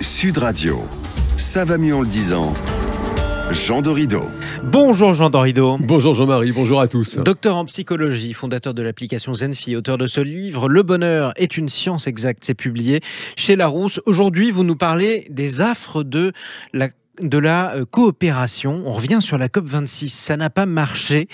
Sud Radio. Ça va mieux en le disant. Jean Dorido. Bonjour Jean Dorido. Bonjour Jean-Marie, bonjour à tous. Docteur en psychologie, fondateur de l'application Zenfi, auteur de ce livre « Le bonheur est une science exacte », c'est publié chez Larousse. Aujourd'hui, vous nous parlez des affres de la coopération. On revient sur la COP26. Ça n'a pas marché.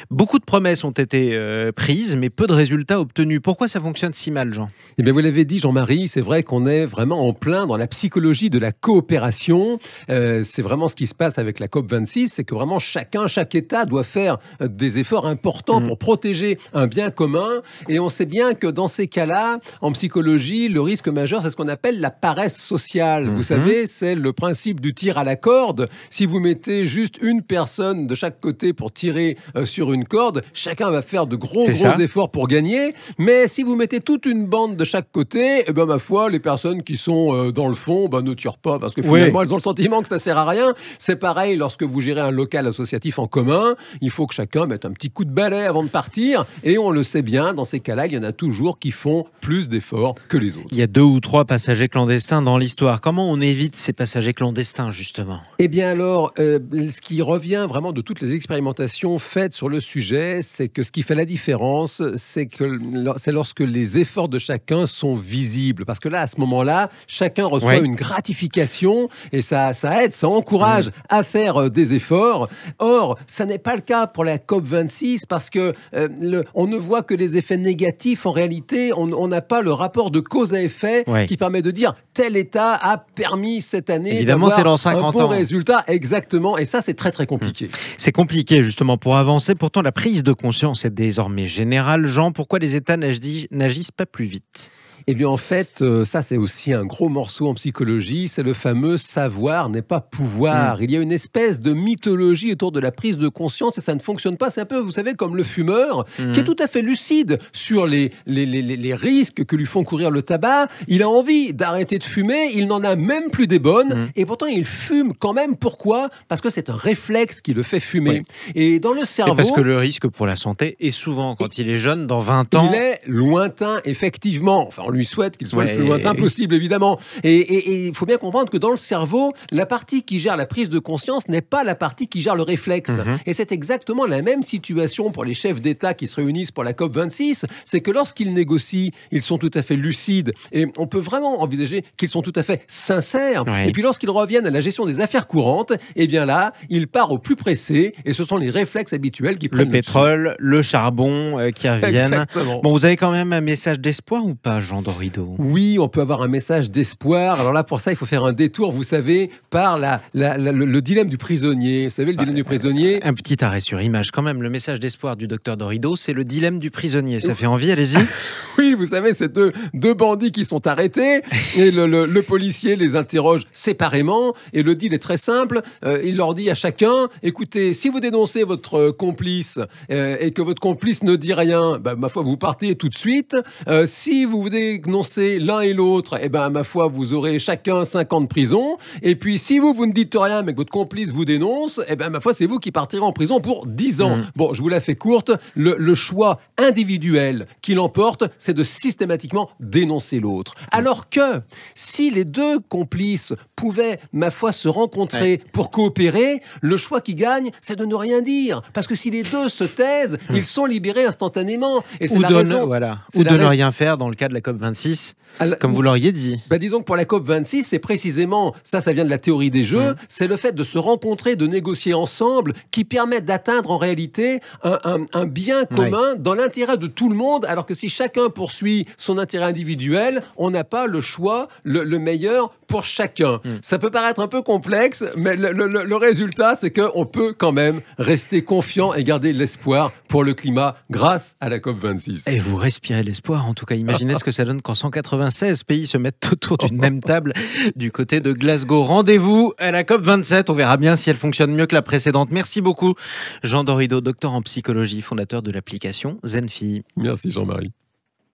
Beaucoup de promesses ont été prises, mais peu de résultats obtenus. Pourquoi ça fonctionne si mal, Jean ? Eh bien, vous l'avez dit, Jean-Marie, c'est vrai qu'on est vraiment en plein dans la psychologie de la coopération. C'est vraiment ce qui se passe avec la COP26, c'est que vraiment chaque État doit faire des efforts importants pour protéger un bien commun. Et on sait bien que dans ces cas-là, en psychologie, le risque majeur, c'est ce qu'on appelle la paresse sociale. Vous savez, c'est le principe du tir à la corde. Si vous mettez juste une personne de chaque côté pour tirer sur une corde, chacun va faire de gros efforts pour gagner. Mais si vous mettez toute une bande de chaque côté, eh ben, ma foi, les personnes qui sont dans le fond ne tirent pas parce que finalement, elles ont le sentiment que ça sert à rien. C'est pareil lorsque vous gérez un local associatif en commun. Il faut que chacun mette un petit coup de balai avant de partir. Et on le sait bien, dans ces cas-là, il y en a toujours qui font plus d'efforts que les autres. Il y a 2 ou 3 passagers clandestins dans l'histoire. Comment on évite ces passagers clandestins, justement ? Eh bien alors, ce qui revient vraiment de toutes les expérimentations faites sur le sujet, c'est que ce qui fait la différence, c'est lorsque les efforts de chacun sont visibles. Parce que là, à ce moment-là, chacun reçoit une gratification et ça aide, ça encourage à faire des efforts. Or, ça n'est pas le cas pour la COP26 parce que on ne voit que les effets négatifs. En réalité, on n'a pas le rapport de cause à effet qui permet de dire tel État a permis cette année évidemment, c'est dans 50 ans. Résultat, exactement. Et ça, c'est très, très compliqué. C'est compliqué, justement, pour avancer. Pourtant, la prise de conscience est désormais générale. Jean, pourquoi les États n'agissent pas plus vite ? Eh bien, en fait, ça, c'est aussi un gros morceau en psychologie. C'est le fameux savoir n'est pas pouvoir. Il y a une espèce de mythologie autour de la prise de conscience et ça ne fonctionne pas. C'est un peu, vous savez, comme le fumeur qui est tout à fait lucide sur les risques que lui font courir le tabac. Il a envie d'arrêter de fumer. Il n'en a même plus des bonnes. Et pourtant, il fume quand même. Pourquoi ? Parce que c'est un réflexe qui le fait fumer. Et dans le cerveau... Et parce que le risque pour la santé est souvent, quand il est jeune, dans 20 ans... Il est lointain, effectivement. Enfin, on lui souhaite qu'il soit le plus lointain possible, évidemment. Et il faut bien comprendre que dans le cerveau, la partie qui gère la prise de conscience n'est pas la partie qui gère le réflexe. Et c'est exactement la même situation pour les chefs d'État qui se réunissent pour la COP26. C'est que lorsqu'ils négocient, ils sont tout à fait lucides. Et on peut vraiment envisager qu'ils sont tout à fait sincères. Et puis lorsqu'ils reviennent à la gestion des affaires courantes, eh bien là, ils partent au plus pressé. Et ce sont les réflexes habituels qui prennent le pétrole, le charbon qui reviennent. Exactement. Bon, vous avez quand même un message d'espoir ou pas, Jean Dorido ? Oui, on peut avoir un message d'espoir. Alors là, pour ça, il faut faire un détour, vous savez, par le dilemme du prisonnier. Vous savez, le dilemme du prisonnier. Un petit arrêt sur image quand même. Le message d'espoir du docteur Dorido, c'est le dilemme du prisonnier. Ça fait envie, allez-y. Oui, vous savez, c'est deux bandits qui sont arrêtés et le policier les interroge séparément. Et le deal est très simple. Il leur dit à chacun, écoutez, si vous dénoncez votre complice et que votre complice ne dit rien, ma foi, vous partez tout de suite. Si vous dénoncez l'un et l'autre, ma foi, vous aurez chacun 5 ans de prison. Et puis, si vous ne dites rien, mais que votre complice vous dénonce, ma foi, c'est vous qui partirez en prison pour 10 ans. Bon, je vous la fais courte. Le choix individuel qui l'emporte, c'est de systématiquement dénoncer l'autre. Alors que, si les deux complices pouvaient, ma foi, se rencontrer pour coopérer, le choix qui gagne, c'est de ne rien dire. Parce que si les deux se taisent, ils sont libérés instantanément. Et c'est ou la de raison... Ou de ne rien faire dans le cas de la COP26, comme vous l'auriez dit. Disons que pour la COP26, c'est précisément, ça vient de la théorie des jeux, c'est le fait de se rencontrer, de négocier ensemble, qui permet d'atteindre en réalité un bien commun dans l'intérêt de tout le monde, alors que si chacun poursuit son intérêt individuel, on n'a pas le choix, le meilleur pour chacun. Ça peut paraître un peu complexe, mais le résultat, c'est qu'on peut quand même rester confiant et garder l'espoir pour le climat grâce à la COP26. Et vous respirez l'espoir, en tout cas. Imaginez ce que ça donne quand 196 pays se mettent autour d'une même table du côté de Glasgow. Rendez-vous à la COP27. On verra bien si elle fonctionne mieux que la précédente. Merci beaucoup, Jean Dorido, docteur en psychologie, fondateur de l'application Zenfi. Merci Jean-Marie.